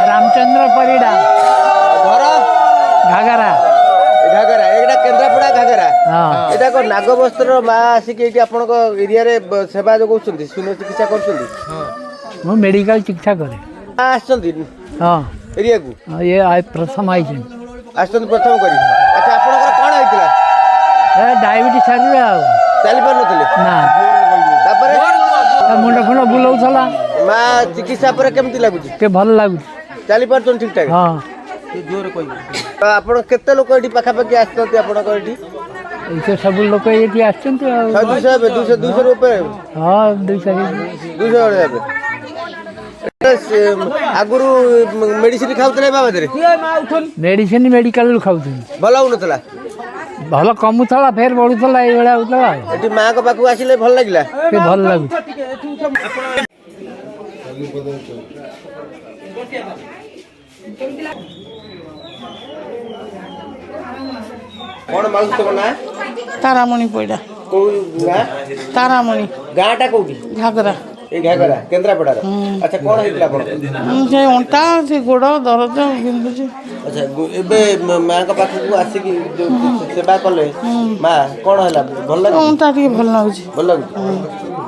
रामचंद्र परिडा घर घाघरा घाघरा एटा केन्द्रापड़ा घाघरा एटा को नागवस्त्र मा आसिक एटी आपन एरिया रे सेवा जो करछन्ती सुनो चिकित्सा करछन्ती मु मेडिकल चिकित्सा करे आछन्ती हां एरिया को ये आय प्रथम आइछन आछन्ती प्रथम करी अच्छा आपन कोन आइतला ए डायबिटीज छाड़ी आ चाली पर नथले ना तापर मुंड फुंड बुलाउथला मा चिकित्सा पर केमति लागु के भल लागु चाली पर ठीक ठाक हां जोर कहि आपन केते लोक एटी पाखा पाखी आछन्ती आपन को एटी इसे सब लोग एटी आछन्ती 200 रुपए हां 200 200 आगुरु मेडिसिन खाउतले बाबा रे मेडिसिन मेडिकल खाउथि भल होनतला भल कमुथला फेर बढुथला ए बेला होतला एटी मां को पाखु आसिले भल लागिला के भल लागु कोन माउस तो ना तारामणि पड़ा को गां तारामणि गांटा कोठी घाघरा ए घाघरा केन्द्रापड़ा अच्छा कोन हेतला कोन से अंटा से गोड़ दर्द बिंदुची अच्छा एबे मां को पाखु आसी की जो सेवा कले मां कोन हला भल लाग अंटा टी भल लागुची भल लाग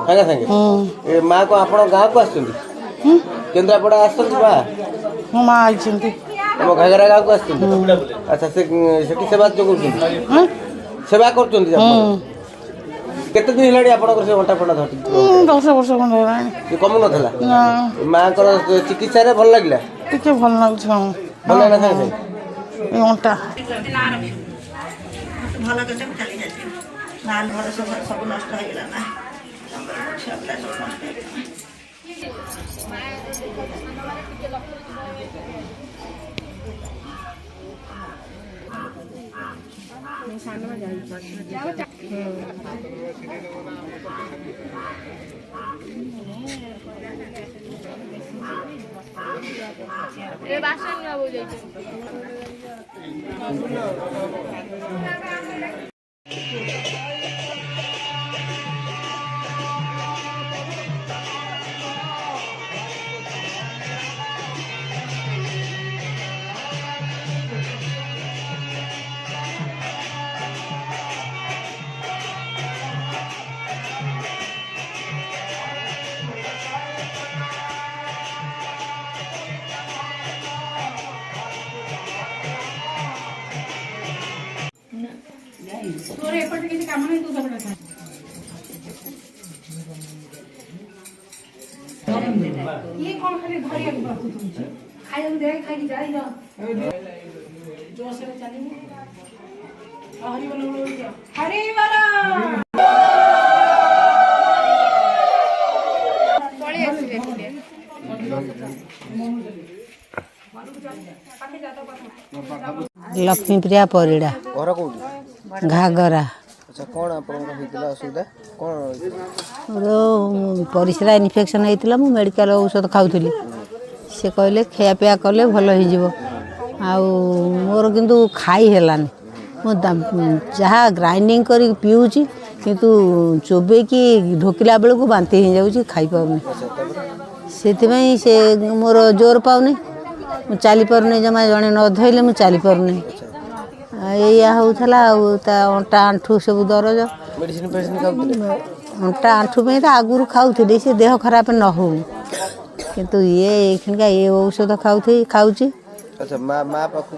संगे संगे ए मां को आपण गां को आछंती केन्द्रापड़ा आछंती बा हम आइछंती हम घाघरा गां को आछंती अच्छा से सेठी सेवा जो करछंती सेवा करछंती आपण केते दिन हेलाडी आपण से घंटा फंडा धटी 10 वर्ष खंड हेलानी ये कम नथला ना मां को चिकित्सा रे भल लागला टिके भल लागुची हम भल लागला संगे ए अंटा भल कते चली जाती नाल घर सब नष्ट हो गेला ना सबला सब नष्ट हो गेला ए बासन ना हो जाई तोरे एपटे किसी काम नहीं तू सबटा ये कौन खाली धरिया के बात तुम खाई दे खाई की जाई ना जोर से चलेंगे हरी वाला उड़ गया हरी वाला पड़े आसी देखले लक्ष्मी प्रिया परिडा घर कोठी घाघरा अच्छा कोन आपण हेतला असुविधा कोन परिस्रा इन्फेक्शन होता मु मेडिकल औषध खाऊली से कहले खाया पिया कले भल हो मोर किंतु खाई हेलानी मो जहाँ ग्राइंडिंग कर पीऊँच किंतु चोबे की ढोकिला बेलू को बांती हो जाऊँ खाई पाऊनी से मोर जोर पाऊनी मु चली पारूनी जमा जड़े न धोले मुझे चली पारूनी या होता अंटा आंठू सब दरज मेडिसिन पेडिसिन खाउतले अंटा आंठू पे तो आगुरी खाऊली से देह खराब न हो किंतु ये खिनका ये औषध खाऊची अच्छा माँ माँ पाखु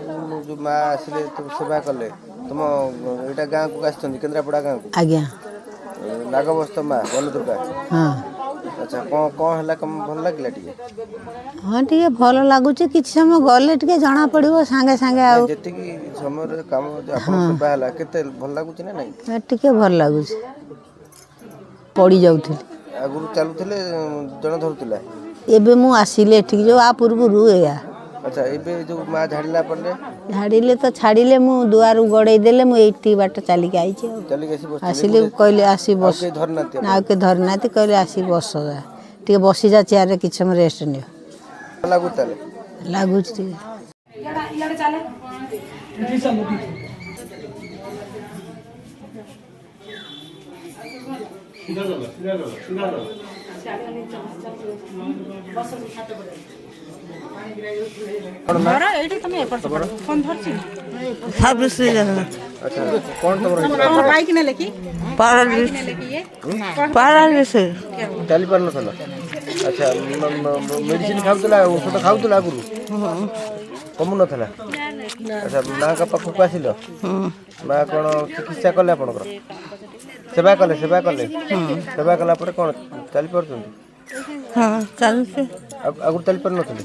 जो माँ आसिले तुम सेवा कले तुम एटा गाँ को आछन केन्द्रापड़ा गाँ को आज्ञा नागवस्त माँ वन दुर्गा हाँ अच्छा कौन कौन हला कम भल लागला टिके हाँ टे भल लगुच कि समय गले टे जना पड़ो सांगे सांगे आ जति की समय रे काम आपन सेवा हला केते भल लागुच ना नहीं टे भल लगुच पड़ी जाउथि आगुरु चालुथिले जण धरुतिला एबे मु आसिले ठीक जो आ पूर्व या अच्छा एबे जो माँ झाड़िला पड़ले झाड़िले तो छाड़िले मु दुआर गड़े देले मु एठी बाट चली के आइछि चली के बस आसिले कहले आसी बस के धरनाती ना के धरनाती कहले आसी बस टे बसी जा चेयर रे किछ समय रेस्ट नियो लागुताले लागुच टे इयाडे चले ଆଚ୍ଛା କ'ଣ ତମର ଚାଲି ପାରୁନଥିଲ? ଆଚ୍ଛା ମେଡ଼ିସିନ ଖାଉଥିଲା ଔଷଧ ଖାଉଥିଲା ଆଗରୁ କମୁନଥିଲା? ଆଚ୍ଛା ମାଆଙ୍କ ପାଖକୁ ଆସିଲ ମା କ'ଣ ଚିକିତ୍ସା କଲେ ଆପଣଙ୍କର? ସେବା କଲେ ସେବା କଲା ପରେ କ'ଣ ଚାଲିପାରୁଛନ୍ତି? ଆଗରୁ ଚାଲିପାରୁନଥିଲେ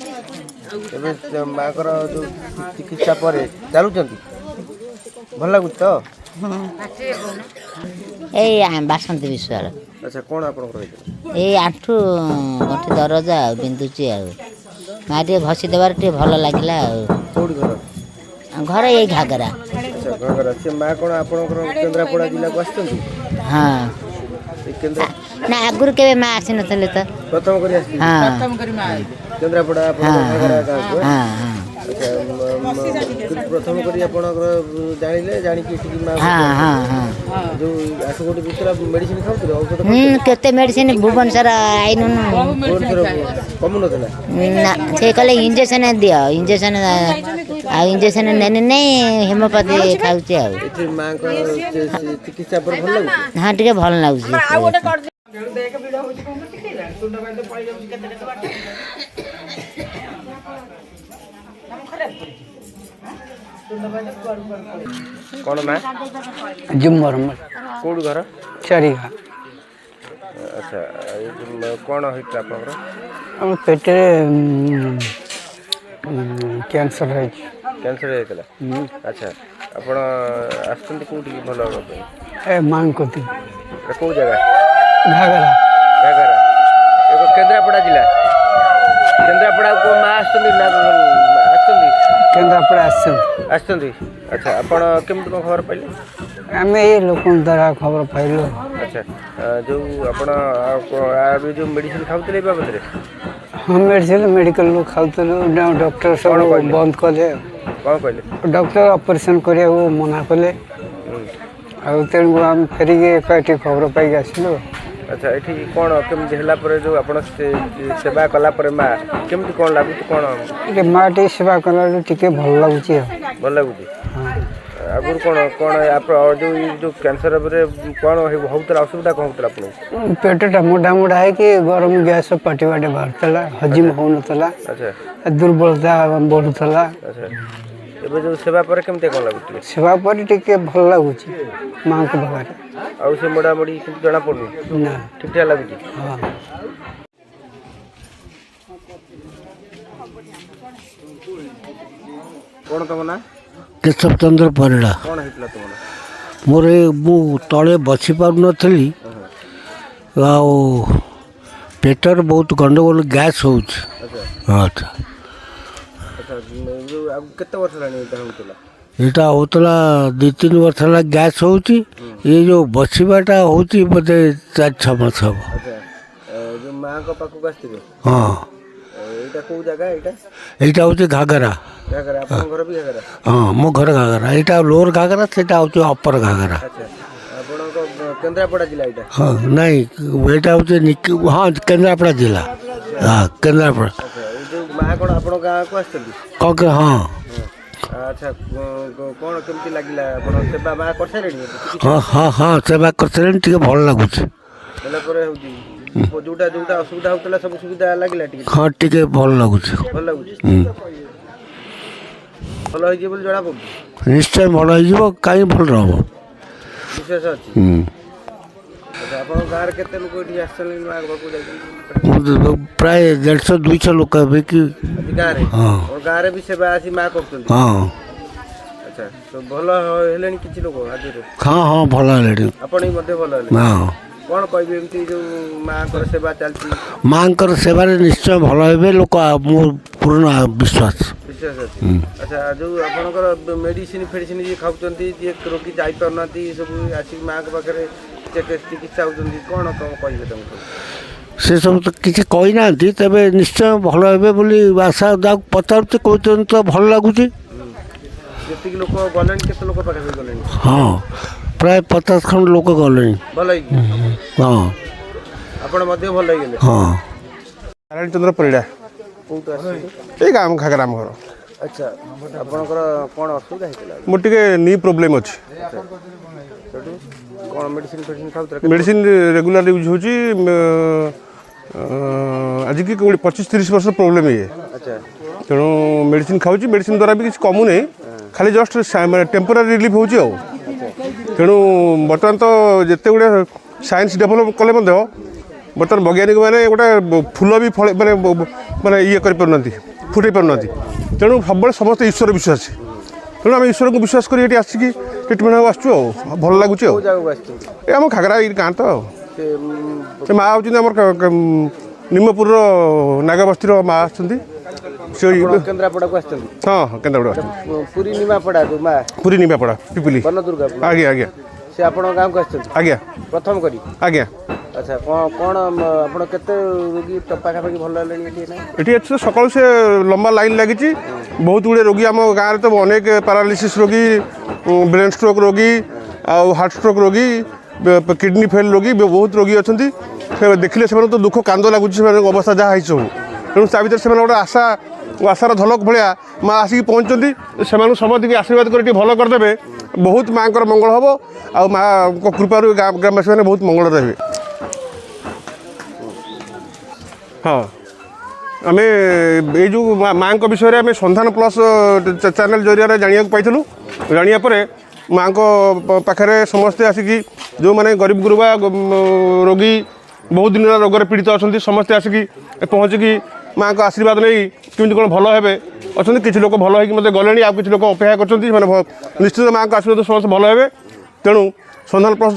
ଏବେ ମାଆଙ୍କର ଯେଉଁ ଚିକିତ୍ସା ପରେ ଚାଲୁଛନ୍ତି? ଭଲ ଲାଗୁଛି ତ? ଏଇ ବାସନ୍ତୀ ବିଶ୍ୱାଳ। ଆଚ୍ଛା କ'ଣ ଆପଣଙ୍କର ହେଇଥିଲା? ଏଇ ଆଣ୍ଠୁ ଗଣ୍ଠି ଦରଜ ଆଉ ବିନ୍ଧୁଛି ଆଉ ମା ଟିକେ ଘଷି ଦେବାରେ ଟିକେ ଭଲ ଲାଗିଲା ଆଉ। କେଉଁଠି ଘର? ଘର ଏଇ ଘାଗରା। ଆଚ୍ଛା ଘାଗରା। ସେ ମା କ'ଣ ଆପଣଙ୍କର କେନ୍ଦ୍ରାପଡ଼ା ଜିଲ୍ଲାକୁ ଆସିଛନ୍ତି? ହଁ ଏଇ କେନ୍ଦ୍ର ନା ଆଗରୁ କେବେ ମା ଆସିନଥିଲେ ତ। ପ୍ରଥମ କରି ଆସିଥିଲେ? ହଁ କେନ୍ଦ୍ରାପଡ଼ା ଆପଣଙ୍କର ଘାଗରା ଗାଁକୁ? ହଁ ହଁ ଆଚ୍ଛା ପ୍ରଥମ କରି ଆପଣଙ୍କର ଜାଣିଲେ ଜାଣିକି ଏଠିକି ମା ଯେଉଁ ଆଠଗୋଟି ଭିତରେ ମେଡ଼ିସିନ ଖାଉଥିଲେ ଔଷଧ କେତେ ମେଡ଼ିସିନ ଭୁବନେଶ୍ୱର ଆଇନୁ କମୁନଥିଲା? ନା ସେ କହିଲେ ଇଞ୍ଜେକ୍ସନ ଦିଅ ଇଞ୍ଜେକ୍ସନ ଆଉ ଇଞ୍ଜେକ୍ସନ ନେନି ନେଇ ହୋମିଓପାଥି ଖାଉଛି ଆଉ। ଏଠି ମାଆଙ୍କ ଚିକିତ୍ସା ପରେ ଭଲ ଲାଗୁଛି? ହଁ ଟିକେ ଭଲ ଲାଗୁଛି। କ'ଣ ମା? ଜୁମର କେଉଁଠି ଘର? ଚାରିଘା। ଆଚ୍ଛା କ'ଣ ହେଇଥିଲା ଆପଣଙ୍କର? ଆମ ପେଟରେ କ୍ୟାନ୍ସର ହେଇଛି। କ୍ୟାନ୍ସର ହେଇଥିଲା? ଆଚ୍ଛା ଆପଣ ଆସୁଛନ୍ତି କେଉଁଠିକି ଭଲ ହେବା ପାଇଁ? ଏ ମାଙ୍କ କତିକି। ଏଇଟା କେଉଁ ଜାଗା? ଘାଗରା। ଘାଗରା ଏକ କେନ୍ଦ୍ରାପଡ଼ା ଜିଲ୍ଲା। କେନ୍ଦ୍ରାପଡ଼ାକୁ ମା ଆସୁଛନ୍ତି ନା ଆସୁଛନ୍ତି? କେନ୍ଦ୍ରାପଡ଼ା ଆସିଛନ୍ତି। ଆଚ୍ଛା ଆପଣ କେମିତି କ'ଣ ଖବର ପାଇଲେ? ଆମେ ଏଇ ଲୋକଙ୍କ ଦ୍ୱାରା ଖବର ପାଇଲୁ। ଆଚ୍ଛା ଯେଉଁ ଆପଣ ଯେଉଁ ମେଡ଼ିସିନ ଖାଉଥିଲେ ଏ ବାବଦରେ? ହଁ ମେଡ଼ିସିନ ମେଡ଼ିକାଲରୁ ଖାଉଥିଲୁ। ଡକ୍ଟର ସବୁ ବନ୍ଦ କଲେ। କ'ଣ କହିଲେ? ଡକ୍ଟର ଅପରେସନ୍ କରିବାକୁ ମନା କଲେ ଆଉ ତେଣୁ ଆମେ ଫେରିକି ଏଠି ଖବର ପାଇକି ଆସିଲୁ। ଆଚ୍ଛା ଏଠି କ'ଣ କେମିତି ହେଲା ପରେ ଯେଉଁ ଆପଣ ସେବା କଲା ପରେ ମା କେମିତି କ'ଣ ଲାଗୁଛି? କ'ଣ ଟିକେ ମା ଟିକେ ସେବା କଲାରୁ ଟିକେ ଭଲ ଲାଗୁଛି ଆଉ। ଭଲ ଲାଗୁଛି? ଆଗରୁ କ'ଣ ଯେଉଁ କ୍ୟାନ୍ସର ଉପରେ କ'ଣ ହେଉଥିଲା ଅସୁବିଧା କ'ଣ ହେଉଥିଲା ଆପଣଙ୍କୁ? ପେଟଟା ମୋଟା ମୋଟା ହେଇକି ଗରମ ଗ୍ୟାସ୍ ପାଟି ବାଟେ ବାହାରୁଥିଲା, ହଜମ ହେଉନଥିଲା। ଆଚ୍ଛା ଦୁର୍ବଳତା ବଢ଼ୁଥିଲା। ଆଚ୍ଛା ଏବେ ଯେଉଁ ସେବା ପରେ କେମିତି କ'ଣ ଲାଗୁଛି? ସେବା ପରେ ଟିକେ ଭଲ ଲାଗୁଛି ମାଆଙ୍କ ପାଖରେ। ଆଉ ସେ ମୋଡ଼ାମୋଡ଼ି କିନ୍ତୁ ଜଣାପଡ଼ୁନି? ନା ଠିକ୍ଠାକ୍ ଲାଗୁଛି? ହଁ। କ'ଣ ତମ ନାଁ? କେଶବ ଚନ୍ଦ୍ର ପରିଡ଼ା। କ'ଣ ହେଇଥିଲା ତୁମର? ମୋର ମୁଁ ତଳେ ବସି ପାରୁନଥିଲି ଆଉ ପେଟରେ ବହୁତ ଗଣ୍ଡଗୋଳ ଗ୍ୟାସ୍ ହେଉଛି। ଆଚ୍ଛା କେତେ ବର୍ଷ ହେଲାଣି ଏଇଟା ହେଉଥିଲା? ଏଇଟା ହେଉଥିଲା 2-3 ବର୍ଷ ହେଲା ଗ୍ୟାସ୍ ହେଉଛି। ଏ ଯେଉଁ ବସିବାଟା ହେଉଛି ବୋଧେ 4-6 ମାସ ହେବ। ଆଚ୍ଛା ଯେଉଁ ମାଆଙ୍କ ପାଖକୁ ଆସିଥିଲେ? ହଁ। ଏଇଟା କେଉଁ ଜାଗା? ଏଇଟା ହେଉଛି ଘାଗରା। ଘାଗରା ଆପଣଙ୍କ ଘର ବି ଘାଗରା? ହଁ ମୋ ଘର ଘାଗରା। ଏଇଟା ଲୋଅର ଘାଗରା, ସେଇଟା ହେଉଛି ଅପର ଘାଗରା। ଆଚ୍ଛା ଆପଣଙ୍କ କେନ୍ଦ୍ରାପଡ଼ା ଜିଲ୍ଲା ଏଇଟା? ହଁ ନାଇଁ ଏଇଟା ହେଉଛି ହଁ କେନ୍ଦ୍ରାପଡ଼ା ଜିଲ୍ଲା। ହଁ କେନ୍ଦ୍ରାପଡ଼ା। ଆଚ୍ଛା ଏଇ ଯେଉଁ ମାଆ କ'ଣ ଆପଣଙ୍କ ଗାଁକୁ ଆସିଛନ୍ତି? ହଁ। ଆଚ୍ଛା କ'ଣ କେମିତି ଲାଗିଲା? ଆପଣ ସେବା ମା କରିସାରିଲେଣି? ହଁ ସେବା କରିସାରିଲେଣି। ଟିକେ ଭଲ ଲାଗୁଛି। ହେଲା ପରେ ହେଉଛି ଯୋଉଟା ଅସୁବିଧା ହେଉଥିଲା ସବୁ ସୁବିଧା ଲାଗିଲା ଟିକେ? ହଁ ଟିକେ ଭଲ ଲାଗୁଛି। ଭଲ ଲାଗୁଛି? ଭଲ ହେଇଯିବ ବୋଲି ଜଣାପଡ଼ୁଛି? ନିଶ୍ଚୟ ଭଲ ହେଇଯିବ। କାହିଁ ଭଲ ରହିବ? ବିଶ୍ୱାସ ଅଛି? ଆଚ୍ଛା ଆପଣଙ୍କ ଗାଁରେ କେତେ ଲୋକ ଏଠି ଆସିଛନ୍ତି ମା ପାଖକୁ ଯାଇଛନ୍ତି? ପ୍ରାୟ 150-200 ଲୋକ ହେବେ କି ଗାଁରେ? ହଁ ଗାଁରେ ବି ସେବା ଆସି ମା କରୁଛନ୍ତି? ହଁ। ଆଚ୍ଛା ତ ଭଲ ହେଲେଣି କିଛି ଲୋକ ଆଜିରୁ? ହଁ ଭଲ ହେଲେଣି। ଆପଣ ବି ମଧ୍ୟ ଭଲ ହେଲେ? ହଁ। କ'ଣ କହିବେ ଏମିତି ଯେଉଁ ମାଆଙ୍କର ସେବା ଚାଲିଛି? ମାଆଙ୍କର ସେବାରେ ନିଶ୍ଚୟ ଭଲ ହେବେ ଲୋକ, ମୋର ପୂर्ण ବିଶ୍ୱାସ ଅଛି। ଆଚ୍ଛା ଯେଉଁ ଆପଣଙ୍କର ମେଡ଼ିସିନ ଫେଡ଼ିସିନ ଯିଏ ଖାଉଛନ୍ତି, ଯିଏ ରୋଗୀ ଯାଇପାରୁନାହାନ୍ତି, ସବୁ ଆସିକି ମାଆଙ୍କ ପାଖରେ ଚିକିତ୍ସା ହେଉଛନ୍ତି, କ'ଣ କହିବେ ତାଙ୍କୁ? ସେସବୁ ତ କିଛି କହିନାହାନ୍ତି, ତେବେ ନିଶ୍ଚୟ ଭଲ ହେବେ ବୋଲି ଆଶା ଯାହାକୁ ପଚାରୁଛି କହୁଛନ୍ତି ତ ଭଲ ଲାଗୁଛି। ଯେତିକି ଲୋକ ଗଲେଣି କେତେ ଲୋକ ପାଖାପାଖି ଗଲେଣି? ହଁ ପ୍ରାୟ 50 ଖଣ୍ଡ ଲୋକ ଗଲେଣି। ଭଲ ହେଇକି ହଁ ଆପଣ ମଧ୍ୟ ଭଲ ହେଇଗଲେ। ହଁ। ନାରାୟଣ ଚନ୍ଦ୍ର ପରିଡ଼ା କୋଉଠୁ ଆସିଛନ୍ତି? ଏଇ ଗାଁ ଘାଗରା ଆମ ଘର। ଆଚ୍ଛା ଆପଣଙ୍କର କ'ଣ ଅସୁବିଧା ହେଇଥିଲା? ମୋର ଟିକେ ନି ପ୍ରୋବ୍ଲେମ୍ ଅଛି। ସେଠୁ କ'ଣ ମେଡ଼ିସିନ ଫେଡ଼ିସିନ ଖାଉଥିଲେ? ମେଡ଼ିସିନ ରେଗୁଲାର ୟୁଜ୍ ହେଉଛି। ଆଜିକି 25-30 ବର୍ଷ ପ୍ରୋବ୍ଲେମ୍ ଇଏ। ଆଚ୍ଛା ତେଣୁ ମେଡ଼ିସିନ ଖାଉଛି। ମେଡ଼ିସିନ ଦ୍ୱାରା ବି କିଛି କମୁନି, ଖାଲି ଜଷ୍ଟ ଟେମ୍ପୋରାରୀ ରିଲିଫ୍ ହେଉଛି ଆଉ। ତେଣୁ ବର୍ତ୍ତମାନ ତ ଯେତେ ଗୁଡ଼ିଏ ସାଇନ୍ସ ଡେଭଲପ୍ କଲେ ମଧ୍ୟ ବର୍ତ୍ତମାନ ବୈଜ୍ଞାନିକ ମାନେ ଗୋଟେ ଫୁଲ ବି ଫଳ ମାନେ ଇଏ କରିପାରୁନାହାନ୍ତି, ଫୁଟେଇ ପାରୁନାହାନ୍ତି। ତେଣୁ ସବୁବେଳେ ସମସ୍ତେ ଈଶ୍ୱର ବିଶ୍ୱାସୀ। ତେଣୁ ଆମେ ଈଶ୍ୱରକୁ ବିଶ୍ୱାସ କରି ଏଠି ଆସିକି ଟ୍ରିଟମେଣ୍ଟ ହେବାକୁ ଆସିଛୁ ଆଉ। ଭଲ ଲାଗୁଛି ଆଉ। କୋଉ ଜାଗାକୁ ଆସିଛନ୍ତି? ଏ ଆମ ଘାଗରା ଏଇ ଗାଁ ତ ଆଉ। ସେ ସେ ମା' ହେଉଛନ୍ତି ଆମର ନିମପୁରର ନାଗବସ୍ତିର ମା' ଆସୁଛନ୍ତି। ସେ କେନ୍ଦ୍ରାପଡ଼ାକୁ ଆସିଛନ୍ତି? ହଁ ହଁ କେନ୍ଦ୍ରାପଡ଼ା ପୁରୀ ନିମାପଡ଼ା ଯୋଉ ମା ପୁରୀ ନିମାପଡ଼ା ପିପିଲି। ବନଦୁର୍ଗା ଆଜ୍ଞା ଆଜ୍ଞା ସେ ଆପଣଙ୍କ ଗାଁକୁ ଆସିଛନ୍ତି ଆଜ୍ଞା ପ୍ରଥମ କରି? ଆଜ୍ଞା। ଆଚ୍ଛା କ'ଣ ଆପଣ କେତେ ରୋଗୀ ପାଖାପାଖି ଭଲ ହେଲେଣି ଏଠି? ନାହିଁ ଏଠି ଅଛି ସକାଳୁ ସେ ଲମ୍ବା ଲାଇନ୍ ଲାଗିଛି। ବହୁତ ଗୁଡ଼ିଏ ରୋଗୀ ଆମ ଗାଁରେ ତ ଅନେକ ପାରାଲିସିସ୍ ରୋଗୀ, ବ୍ରେନ୍ ଷ୍ଟ୍ରୋକ୍ ରୋଗୀ, ଆଉ ହାର୍ଟ ଷ୍ଟ୍ରୋକ୍ ରୋଗୀ, କିଡ଼ନୀ ଫେଲ୍ ରୋଗୀ, ବହୁତ ରୋଗୀ ଅଛନ୍ତି। ସେ ଦେଖିଲେ ସେମାନଙ୍କୁ ତ ଦୁଃଖ କାନ୍ଦ ଲାଗୁଛି ସେମାନଙ୍କ ଅବସ୍ଥା ଯାହା ହେଇଛି ସବୁ। ତେଣୁ ତା ଭିତରେ ସେମାନେ ଗୋଟେ ଆଶାର ଝଲକ ଭଳିଆ ମା' ଆସିକି ପହଞ୍ଚୁଛନ୍ତି। ସେମାନଙ୍କୁ ସମସ୍ତଙ୍କୁ ଆଶୀର୍ବାଦ କରି ଟିକେ ଭଲ କରିଦେବେ, ବହୁତ ମାଆଙ୍କର ମଙ୍ଗଳ ହେବ। ଆଉ ମାଆଙ୍କ କୃପାରୁ ଗ୍ରାମବାସୀମାନେ ବହୁତ ମଙ୍ଗଳ ରହିବେ। ହଁ ଆମେ ଏଇ ଯେଉଁ ମାଆଙ୍କ ବିଷୟରେ ଆମେ ସନ୍ଧାନ ପ୍ଲସ୍ ଚ୍ୟାନେଲ୍ ଜରିଆରେ ଜାଣିବାକୁ ପାଇଥିଲୁ। ଜାଣିବା ପରେ ମାଆଙ୍କ ପାଖରେ ସମସ୍ତେ ଆସିକି ଯେଉଁମାନେ ଗରିବ ଗୁରୁବା ରୋଗୀ ବହୁତ ଦିନର ରୋଗରେ ପୀଡ଼ିତ ଅଛନ୍ତି ସମସ୍ତେ ଆସିକି ପହଞ୍ଚିକି ମାଆଙ୍କ ଆଶୀର୍ବାଦ ନେଇ କେମିତି କ'ଣ ଭଲ ହେବେ ଅଛନ୍ତି। କିଛି ଲୋକ ଭଲ ହେଇକି ମୋତେ ଗଲେଣି, ଆଉ କିଛି ଲୋକ ଅପେକ୍ଷା କରିଛନ୍ତି। ସେମାନେ ନିଶ୍ଚିତ ମାଆଙ୍କ ଆଶୀର୍ବାଦ ସମସ୍ତେ ଭଲ ହେବେ। ତେଣୁ ସନ୍ଧାନ ପ୍ଲସ୍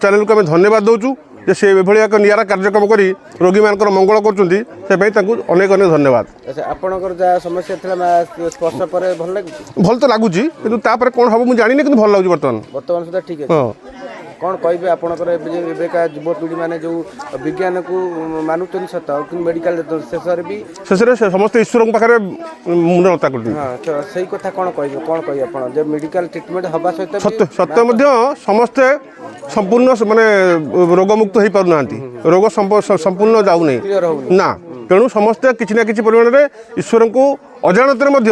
ଚ୍ୟାନେଲ୍କୁ ଆମେ ଧନ୍ୟବାଦ ଦେଉଛୁ ଯେ ସେ ଏଭଳି ଏକ ନିଆରା କାର୍ଯ୍ୟକ୍ରମ କରି ରୋଗୀମାନଙ୍କର ମଙ୍ଗଳ କରୁଛନ୍ତି। ସେପାଇଁ ତାଙ୍କୁ ଅନେକ ଅନେକ ଧନ୍ୟବାଦ। ଆଚ୍ଛା ଆପଣଙ୍କର ଯାହା ସମସ୍ୟା ଥିଲା ମା ସ୍ପର୍ଶ ପରେ ଭଲ ଲାଗୁଛି? ଭଲ ତ ଲାଗୁଛି, କିନ୍ତୁ ତାପରେ କ'ଣ ହେବ ମୁଁ ଜାଣିନି, କିନ୍ତୁ ଭଲ ଲାଗୁଛି ବର୍ତ୍ତମାନ ସୁଦ୍ଧା ଠିକ୍ ଅଛି। ହଁ କ'ଣ କହିବେ ଆପଣଙ୍କର ଏବେକା ଯୁବପିଢ଼ି ମାନେ ଯେଉଁ ବିଜ୍ଞାନକୁ ମାନୁଛନ୍ତି ସତ, କିନ୍ତୁ ମେଡ଼ିକାଲ ଶେଷରେ ସମସ୍ତେ ଈଶ୍ୱରଙ୍କ ପାଖରେ ମୁଣ୍ଡ ନତା କରୁଛନ୍ତି। ହଁ ସେଇ କଥା କ'ଣ କହିବେ ଆପଣ ଯେ ମେଡ଼ିକାଲ ଟ୍ରିଟମେଣ୍ଟ ହେବା ସହିତ ସତ୍ୟ ମଧ୍ୟ ସମସ୍ତେ ସମ୍ପୂର୍ଣ୍ଣ ମାନେ ରୋଗମୁକ୍ତ ହେଇପାରୁନାହାନ୍ତି। ରୋଗ ସମ୍ପୂର୍ଣ୍ଣ ଯାଉନାହିଁ ନା। ତେଣୁ ସମସ୍ତେ କିଛି ନା କିଛି ପରିମାଣରେ ଈଶ୍ୱରଙ୍କୁ ଅଜାଣତରେ ମଧ୍ୟ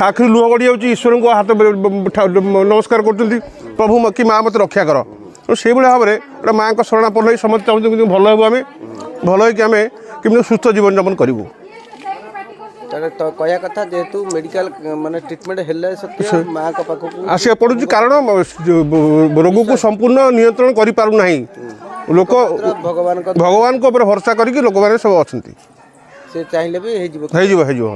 ଆଖିରୁ ଲୁହ ଗଡ଼ି ଯାଉଛି, ଈଶ୍ୱରଙ୍କୁ ହାତ ନମସ୍କାର କରୁଛନ୍ତି, ପ୍ରଭୁ କି ମା' ମୋତେ ରକ୍ଷା କର। ତେଣୁ ସେଇଭଳି ଭାବରେ ଗୋଟେ ମାଆଙ୍କ ଶରଣାପନ୍ନ ହୋଇ ସମସ୍ତେ ଚାହୁଁଛନ୍ତି କେମିତି ଭଲ ହେବୁ, ଆମେ ଭଲ ହେଇକି ଆମେ କେମିତି ସୁସ୍ଥ ଜୀବନଯାପନ କରିବୁ। ତ କହିବା କଥା ଯେହେତୁ ମେଡ଼ିକାଲ ମାନେ ଟ୍ରିଟମେଣ୍ଟ ହେଲେ ସତ୍ୟ ମାଆଙ୍କ ପାଖକୁ ଆସିବାକୁ ପଡ଼ୁଛି, କାରଣ ରୋଗକୁ ସମ୍ପୂର୍ଣ୍ଣ ନିୟନ୍ତ୍ରଣ କରିପାରୁନାହିଁ ଲୋକ। ଭଗବାନଙ୍କ ଉପରେ ଭରସା କରିକି ଲୋକମାନେ ସବୁ ଅଛନ୍ତି। ସେ ଚାହିଁଲେ ବି ହେଇଯିବ। ହେଇଯିବ।